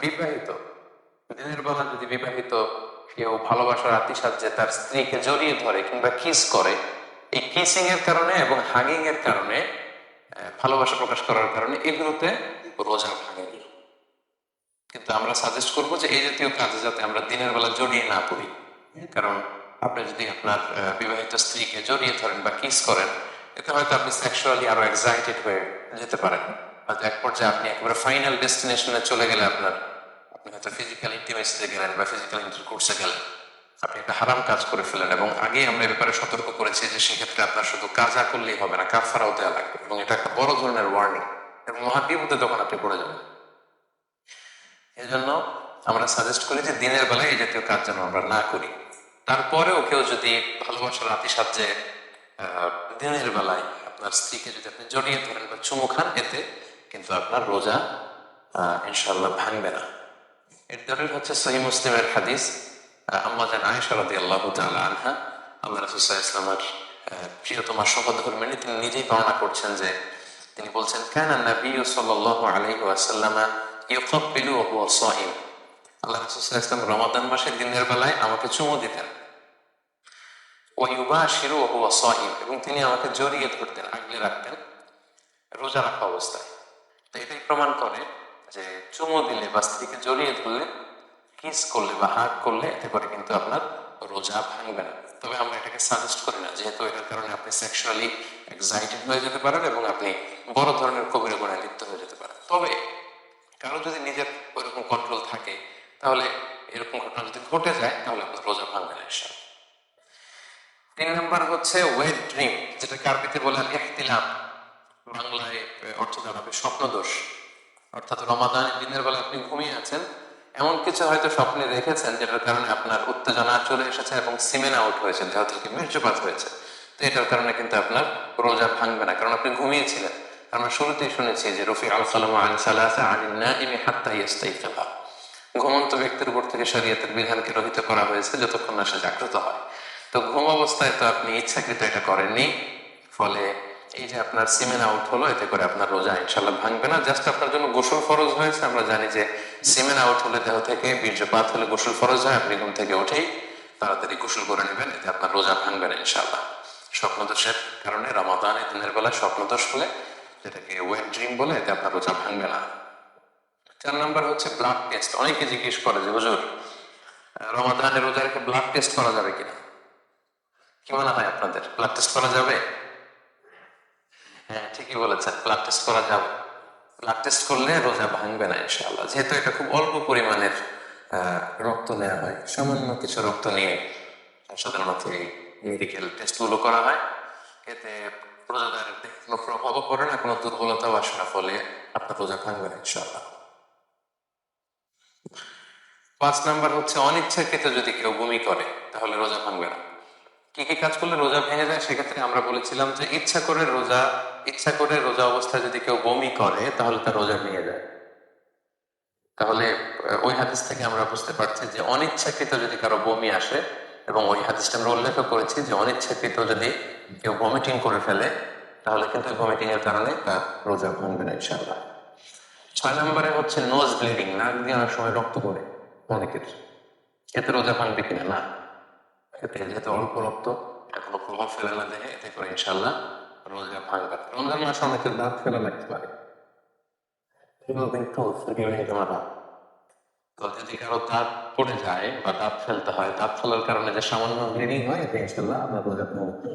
বিবাহিত, দিনের বেলা যদি বিবাহিত কেউ ভালোবাসার আতিশায্যে তার স্ত্রীকে জড়িয়ে ধরে কিংবা কিস করে, এই কিসিং এর কারণে এবং হাগিং এর কারণে, ভালোবাসা প্রকাশ করার কারণে এগুলোতে রোজা ভাঙে। কিন্তু আমরা সাজেস্ট করবো যে এই জাতীয় কাজে যাতে আমরা দিনের বেলা জড়িয়ে না পড়ি। কারণ আপনি যদি আপনার বিবাহিত স্ত্রীকে জড়িয়ে ধরেন বা কিস করেন, এতে হয়তো আপনি সেক্সুয়ালি আরো এক্সাইটেড হয়ে যেতে পারেন। হয়তো এক পর্যায়ে আপনি একেবারে ফাইনাল ডেস্টিনেশনে চলে গেলে আপনি হয়তো ফিজিক্যাল ইন্টিমেসিতে গেলেন বা ফিজিক্যাল ইন্টারকোর্সে গেলেন, আপনি একটা হারাম কাজ করে ফেলেন। এবং আগেই আমরা এ ব্যাপারে সতর্ক করেছি যে সেক্ষেত্রে আপনার শুধু কাজা করলেই হবে না, কাফারাও দেওয়া লাগবে, এবং এটা একটা বড় ধরনের ওয়ার্নিং এবং মহা বিপদে তখন আপনি পড়ে যাবেন। এই জন্য আমরা সাজেস্ট করি যে দিনের বেলায় এই জাতীয় কাজ যেন আমরা না করি। তারপরেও কেউ যদি ভালোবাসার আতিশায্যে দিনের বেলায় আপনার স্ত্রীকে যদি আপনি জড়িয়ে ধরেন বা চুমু খান, এতে কিন্তু আপনার রোজা ইনশাআল্লাহ ভাঙবে না। এর দলিল হচ্ছে সহিহ মুসলিমের হাদিস, আম্মা জান আয়েশা রাদিয়াল্লাহু তাআলা আনহা, আল্লাহ রাসূল সাল্লাল্লাহু আলাইহি ওয়াসাল্লামের প্রিয়তমা সহধর্মিণী, তিনি নিজেই বর্ণনা করছেন যে তিনি বলছেন, কানা নবিয়্যু সাল্লাল্লাহু আলাইহি ওয়াসাল্লাম ইউকাব্বিলু ওয়া হুয়া সাইম। আল্লাহ রাসূল সাল্লাল্লাহু আলাইহি ওয়াসাল্লাম রমাদান মাসে দিনের বেলায় আমাকে চুমু দিতেন, ওয়া ইউবাশিরু ওয়া হুয়া সাইম, এবং তিনি আমাকে জড়িয়ে ধরতেন, আগলে রাখতেন রোজা রাখা অবস্থায়। তো এটাই প্রমাণ করে যে চুমু দিলে বা স্ত্রীকে জড়িয়ে ধরলে, কিস করলে বা হাগ করলে, এতে করে কিন্তু আপনার রোজা ভাঙবে না। তবে আমরা এটাকে সাজেস্ট করি না, যেহেতু এটার কারণে আপনি সেক্সুয়ালি এক্সাইটেড হয়ে যেতে পারেন এবং আপনি বড় ধরনের কবিরা গুনাহে লিপ্ত হয়ে যেতে পারেন। তবে কারো যদি নিজের ওইরকম কন্ট্রোল থাকে, তাহলে এরকম ঘটনা যদি ঘটে যায়, তাহলে আপনার রোজা ভাঙবে না ইনশাআল্লাহ। 3 নাম্বার হচ্ছে ওয়েট ড্রিম, যেটাকে আরবিতে বলে ইহতিলাম, বাংলায় অর্থ দাঁড়াবে স্বপ্নদোষ। অর্থাৎ রমাদানের দিনের বেলা আপনি ঘুমিয়ে আছেন, এমন কিছু হয়তো স্বপ্নে দেখেছেন যেটার কারণে আপনার উত্তেজনা চলে এসেছে এবং সিমেন আউট হয়েছে, দেহ থেকে বীর্যপাত হয়েছে। তো এটার কারণে কিন্তু আপনার রোজা ভাঙবে না, কারণ আপনি ঘুমিয়েছিলেন। আমরা শুরুতেই শুনেছি যে রফি আল কালাম আন সালাসা আনিন নাইমি হাত্তা ইয়াস্তাইকিযা, ঘুমন্ত ব্যক্তির উপর থেকে শরীয়তের বিধানকে রহিত করা হয়েছে যতক্ষণ না সে জাগ্রত হয়। তো ঘুম অবস্থায় তো আপনি ইচ্ছাকৃত এটা করেননি, ফলে এই যে আপনার সিমেন আউট হলো, এতে করে আপনার রোজা ইনশাল্লাহ ভাঙবে না। জাস্ট আপনার জন্য গোসল ফরজ হয়েছে। আমরা জানি যে সিমেন আউট হলে দেহ থেকে বীর্যপাত হলে গোসল ফরজ হয়, আপনি ঘুম থেকে উঠেই তাড়াতাড়ি গোসল করে নেবেন, এতে আপনার রোজা ভাঙবে না ইনশাল্লাহ। স্বপ্নদোষের কারণে রমাদানের দিনের বেলা স্বপ্নদোষ হলে, যেটাকে ওয়েট ড্রিম বলে, এতে আপনার রোজা ভাঙবে না। 4 নাম্বার হচ্ছে ব্লাড টেস্ট। অনেকে জিজ্ঞেস করে যে হুজুর, রমাদানে রোজা রেখে ব্লাড টেস্ট করা যাবে কিনা? কি মনে হয় আপনাদের, ব্লাড টেস্ট করা যাবে? হ্যাঁ, ঠিকই বলেছেন, ব্লাড টেস্ট করা যাবে। ব্লাড টেস্ট করলে রোজা ভাঙবে না ইনশাআল্লাহ, যেহেতু এটা খুব অল্প পরিমাণের রক্ত নেওয়া হয়, সামান্য কিছু রক্ত নিয়ে সাধারণত এই মেডিকেল টেস্টগুলো করা হয়। এতে রোজাদারের কোনো প্রভাবও পড়ে না, কোনো দুর্বলতাও আসে না, ফলে আপনার রোজা ভাঙবে না ইনশাআল্লাহ। 5 নাম্বার হচ্ছে অনিচ্ছাকৃত যদি কেউ বমি করে, তাহলে রোজা ভাঙবে না। কি কি কাজ করলে রোজা ভেঙে যায়? সেক্ষেত্রে আমরা বলেছিলাম যে ইচ্ছা করে রোজা অবস্থায় যদি কেউ বমি করে, তাহলে তার রোজা ভেঙে যায়। তাহলে ওই হাদিস থেকে আমরা বুঝতে পারছি যে অনিচ্ছাকৃত যদি কারো বমি আসে, এবং ওই হাদিসটা আমরা উল্লেখ করেছি যে অনিচ্ছাকৃত যদি কেউ ভমিটিং করে ফেলে, তাহলে কিন্তু ভমিটিং এর কারণে তার রোজা ভাঙবে না ইনশাআল্লাহ। 6 নম্বরে হচ্ছে নোজ ব্লিডিং, নাক দিয়ে অনেক সময় রক্ত পড়ে অনেকের, এতে রোজা ভাঙবে কিনা? না, এতে যেহেতু অল্প রক্ত, এখনো প্রভাব ফেলে না দেহে, এতে করে ইনশাআল্লাহ রোজা ভাঙবে। রমজান মাসে অনেকের দাঁত ফেলা লাগতে পারে, তো যদি কারো দাঁত পড়ে যায় বা দাঁত ফেলতে হয়, দাঁত ফেলার কারণে যে সামান্য ব্লিডিং হয়, এতে ইনশাআল্লাহ আপনার রোজা ভাঙবে।